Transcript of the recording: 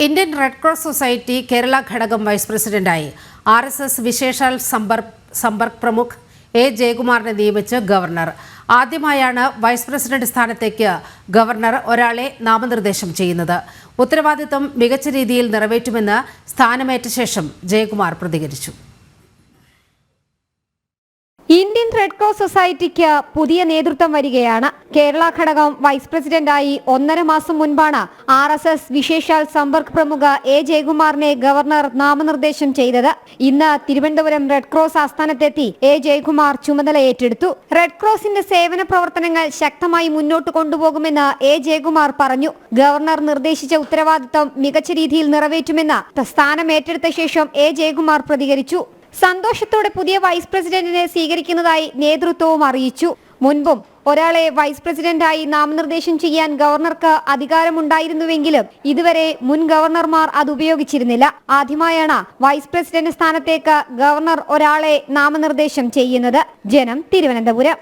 Indian red cross society Kerala ഘടകം vice പ്രസിഡന്റായി RSS വിശേഷാൽ സമ്പർക്ക് പ്രമുഖ് എ ജയകുമാറിനെ നിയമിച്ച് ഗവർണർ. ആദ്യമായാണ് വൈസ് പ്രസിഡന്റ് സ്ഥാനത്തേക്ക് ഗവർണർ ഒരാളെ നാമനിർദ്ദേശം ചെയ്യുന്നത്. ഉത്തരവാദിത്തം മികച്ച രീതിയിൽ നിറവേറ്റുമെന്ന് സ്ഥാനമേറ്റ ശേഷം ജയകുമാർ പ്രതികരിച്ചു. ഇന്ത്യൻ റെഡ് ക്രോസ് സൊസൈറ്റിക്ക് പുതിയ നേതൃത്വം വരികയാണ്. കേരള ഘടകം വൈസ് പ്രസിഡന്റായി 1.5 മാസം മുൻപാണ് RSS വിശേഷാൽ സമ്പർക്ക് പ്രമുഖ എ ജയകുമാറിനെ ഗവർണർ നാമനിർദ്ദേശം ചെയ്തത്. ഇന്ന് തിരുവനന്തപുരം റെഡ് ക്രോസ് ആസ്ഥാനത്തെത്തി എ ജയകുമാർ ചുമതല ഏറ്റെടുത്തു. റെഡ് ക്രോസിന്റെ സേവന പ്രവർത്തനങ്ങൾ ശക്തമായി മുന്നോട്ട് കൊണ്ടുപോകുമെന്ന് എ ജയകുമാർ പറഞ്ഞു. ഗവർണർ നിർദ്ദേശിച്ച ഉത്തരവാദിത്തം മികച്ച രീതിയിൽ നിറവേറ്റുമെന്ന് സ്ഥാനം ഏറ്റെടുത്ത ശേഷം എ ജയകുമാർ പ്രതികരിച്ചു. സന്തോഷത്തോടെ പുതിയ വൈസ് പ്രസിഡന്റിനെ സ്വീകരിക്കുന്നതായി നേതൃത്വവും അറിയിച്ചു. മുൻപും ഒരാളെ വൈസ് പ്രസിഡന്റായി നാമനിർദ്ദേശം ചെയ്യാൻ ഗവർണർക്ക് അധികാരമുണ്ടായിരുന്നുവെങ്കിലും ഇതുവരെ മുൻ ഗവർണർമാർ അത് ഉപയോഗിച്ചിരുന്നില്ല. ആദ്യമായാണ് വൈസ് പ്രസിഡന്റ് സ്ഥാനത്തേക്ക് ഗവർണർ ഒരാളെ നാമനിർദ്ദേശം ചെയ്യുന്നത്. ജനം, തിരുവനന്തപുരം.